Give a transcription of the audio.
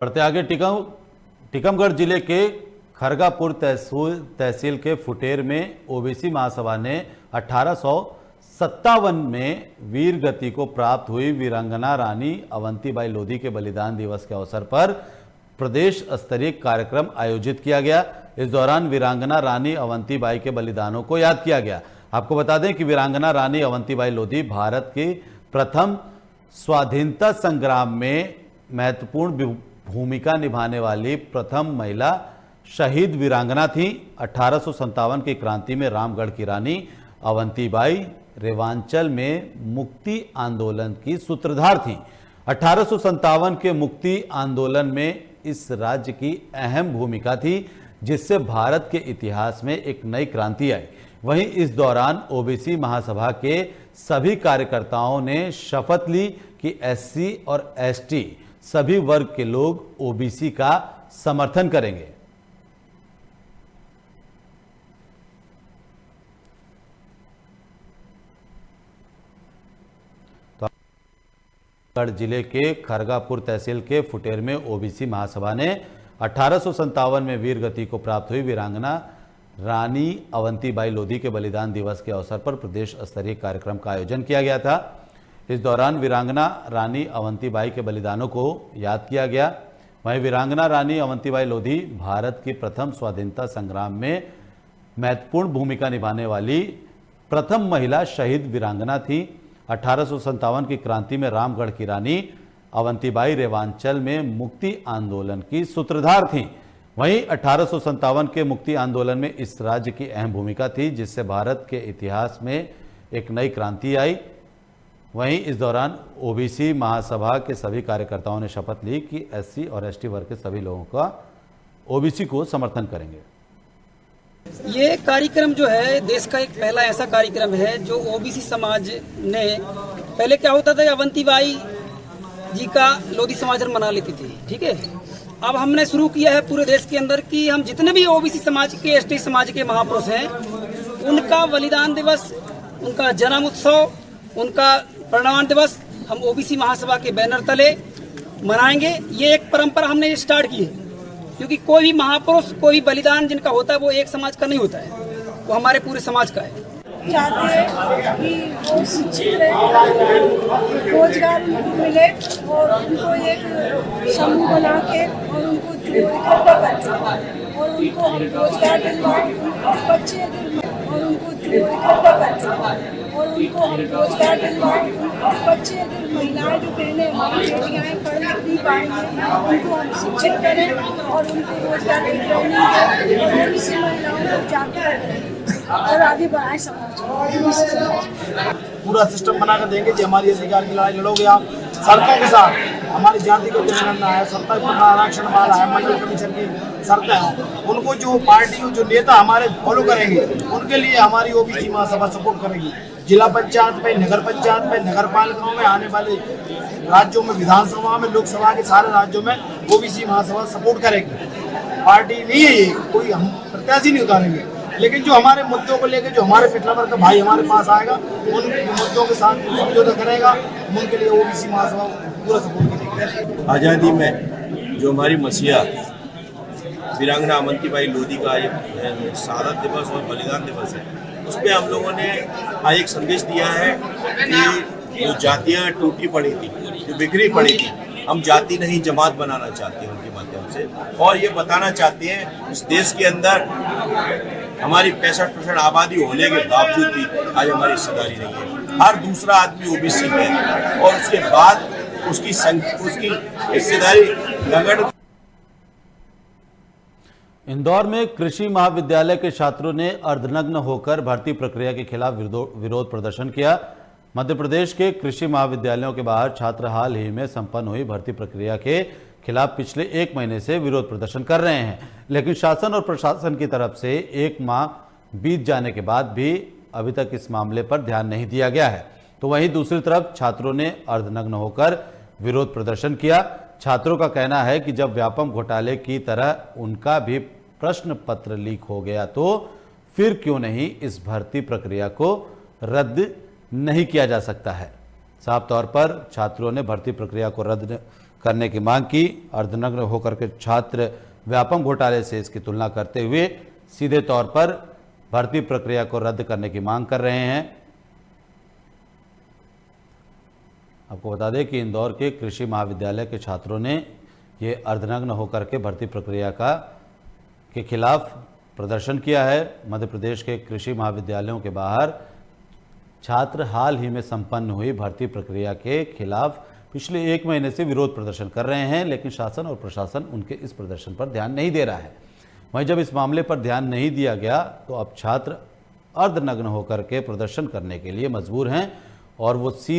बढ़ते आगे टीकमगढ़ जिले के खरगापुर तहसील के फुटेर में ओबीसी महासभा ने 1857 में वीर गति को प्राप्त हुई वीरांगना रानी अवंतीबाई लोधी के बलिदान दिवस के अवसर पर प्रदेश स्तरीय कार्यक्रम आयोजित किया गया। इस दौरान वीरांगना रानी अवंतीबाई के बलिदानों को याद किया गया। आपको बता दें कि वीरांगना रानी अवंतीबाई लोधी भारत की प्रथम स्वाधीनता संग्राम में महत्वपूर्ण भूमिका निभाने वाली प्रथम महिला शहीद वीरांगना थी। 1857 की क्रांति में रामगढ़ की रानी अवंतीबाई रेवांचल में मुक्ति आंदोलन की सूत्रधार थी। 1857 के मुक्ति आंदोलन में इस राज्य की अहम भूमिका थी, जिससे भारत के इतिहास में एक नई क्रांति आई। वहीं इस दौरान ओबीसी महासभा के सभी कार्यकर्ताओं ने शपथ ली कि एससी और एसटी सभी वर्ग के लोग ओबीसी का समर्थन करेंगे। तो जिले के खरगापुर तहसील के फुटेर में ओबीसी महासभा ने 1857 में वीर गति को प्राप्त हुई वीरांगना रानी अवंतीबाई लोधी के बलिदान दिवस के अवसर पर प्रदेश स्तरीय कार्यक्रम का आयोजन किया गया था। इस दौरान वीरांगना रानी अवंतीबाई के बलिदानों को याद किया गया। वहीं वीरांगना रानी अवंतीबाई लोधी भारत की प्रथम स्वाधीनता संग्राम में महत्वपूर्ण भूमिका निभाने वाली प्रथम महिला शहीद वीरांगना थी। 1857 की क्रांति में रामगढ़ की रानी अवंतीबाई रेवांचल में मुक्ति आंदोलन की सूत्रधार थी। वहीं 1857 के मुक्ति आंदोलन में इस राज्य की अहम भूमिका थी, जिससे भारत के इतिहास में एक नई क्रांति आई। वहीं इस दौरान ओबीसी महासभा के सभी कार्यकर्ताओं ने शपथ ली कि एससी और एसटी वर्ग के सभी लोगों का ओबीसी को समर्थन करेंगे। ये कार्यक्रम जो है देश का एक पहला ऐसा कार्यक्रम है जो ओबीसी समाज ने, पहले क्या होता था, अवंतीबाई जी का लोधी समाज मना लेती थी, ठीक है। अब हमने शुरू किया है पूरे देश के अंदर कि हम जितने भी ओबीसी समाज के, एसटी समाज के महापुरुष हैं, उनका बलिदान दिवस, उनका जन्म उत्सव, उनका परिनिर्वाण दिवस हम ओबीसी महासभा के बैनर तले मनाएंगे। ये एक परंपरा हमने स्टार्ट की है, क्योंकि कोई भी महापुरुष, कोई भी बलिदान जिनका होता है वो एक समाज का नहीं होता है, वो हमारे पूरे समाज का है। चाहते हैं कि वो शिक्षित रहे, रोजगार उनको मिले और उनको एक समूह बना के और उनको इकट्ठा करके और उनको हम रोजगार दिलवाएं, बच्चे और उनको इकट्ठा करके और उनको हम रोजगार दिलवाएं, बच्चे महिलाएं जो बहनें हमारी बेटियां हैं पढ़ लिख नहीं पाएंगे, उनको हम शिक्षित करें और उनको रोजगार की ट्रेनिंग दें और इसी महिलाओं को जाकर और आगे बढ़ाएं समाज को। पूरा सिस्टम बनाकर देंगे कि हमारी अधिकार की लड़ाई लड़ोगे आप शर्तों के साथ। हमारी जाति को जनगणना है, सत्ता आरक्षण वाला है, मंडल कमीशन की शर्तें हैं, उनको जो पार्टी जो नेता हमारे फॉलो करेंगे उनके लिए हमारी ओबीसी महासभा सपोर्ट करेगी। जिला पंचायत में, नगर पंचायत में, नगर पालिकाओं में, आने वाले राज्यों में, विधानसभा में, लोकसभा के सारे राज्यों में ओबीसी महासभा सपोर्ट करेगी। पार्टी नहीं है ये, कोई हम प्रत्याशी नहीं उतारेंगे, लेकिन जो हमारे मुद्दों को लेकर जो हमारे पिछला वर्ग का भाई हमारे पास आएगा उन मुद्दों के साथ समझौता करेगा, उनके लिए ओबीसी महासभा पूरा सपोर्ट करेगी। आज़ादी में जो हमारी मसीहा वीरांगना अवंतीबाई लोधी का एक शहादत दिवस और बलिदान दिवस है, उस पर हम लोगों ने आज एक संदेश दिया है कि जो जातियाँ टूटी पड़ी थी, जो बिखरी पड़ी थी, हम जाति नहीं जमात बनाना चाहते हैं उनके माध्यम से, और ये बताना चाहते हैं इस देश के अंदर हमारी 65% आबादी होने के बावजूद भी आज हमारी हिस्सेदारी नहीं है। हर दूसरा आदमी ओबीसी है और उसके बाद उसकी हिस्सेदारी नगण्य। इंदौर में कृषि महाविद्यालय के छात्रों ने अर्धनग्न होकर भर्ती प्रक्रिया के खिलाफ विरोध प्रदर्शन किया। मध्य प्रदेश के कृषि महाविद्यालयों के बाहर छात्र हाल ही में संपन्न हुई भर्ती प्रक्रिया के खिलाफ पिछले 1 महीने से विरोध प्रदर्शन कर रहे हैं, लेकिन शासन और प्रशासन की तरफ से 1 माह बीत जाने के बाद भी अभी तक इस मामले पर ध्यान नहीं दिया गया है। तो वहीं दूसरी तरफ छात्रों ने अर्धनग्न होकर विरोध प्रदर्शन किया। छात्रों का कहना है कि जब व्यापम घोटाले की तरह उनका भी प्रश्न पत्र लीक हो गया तो फिर क्यों नहीं इस भर्ती प्रक्रिया को रद्द नहीं किया जा सकता है। साफ तौर पर छात्रों ने भर्ती प्रक्रिया को करने की मांग की। अर्धनग्न होकर के छात्र व्यापम घोटाले से इसकी तुलना करते हुए सीधे तौर पर भर्ती प्रक्रिया को रद्द करने की मांग कर रहे हैं। आपको बता दें कि इंदौर के कृषि महाविद्यालय के छात्रों ने ये अर्धनग्न होकर के भर्ती प्रक्रिया के खिलाफ प्रदर्शन किया है। मध्य प्रदेश के कृषि महाविद्यालयों के बाहर छात्र हाल ही में संपन्न हुई भर्ती प्रक्रिया के खिलाफ पिछले 1 महीने से विरोध प्रदर्शन कर रहे हैं, लेकिन शासन और प्रशासन उनके इस प्रदर्शन पर ध्यान नहीं दे रहा है। वहीं जब इस मामले पर ध्यान नहीं दिया गया तो अब छात्र अर्धनग्न होकर के प्रदर्शन करने के लिए मजबूर हैं और वो सीधे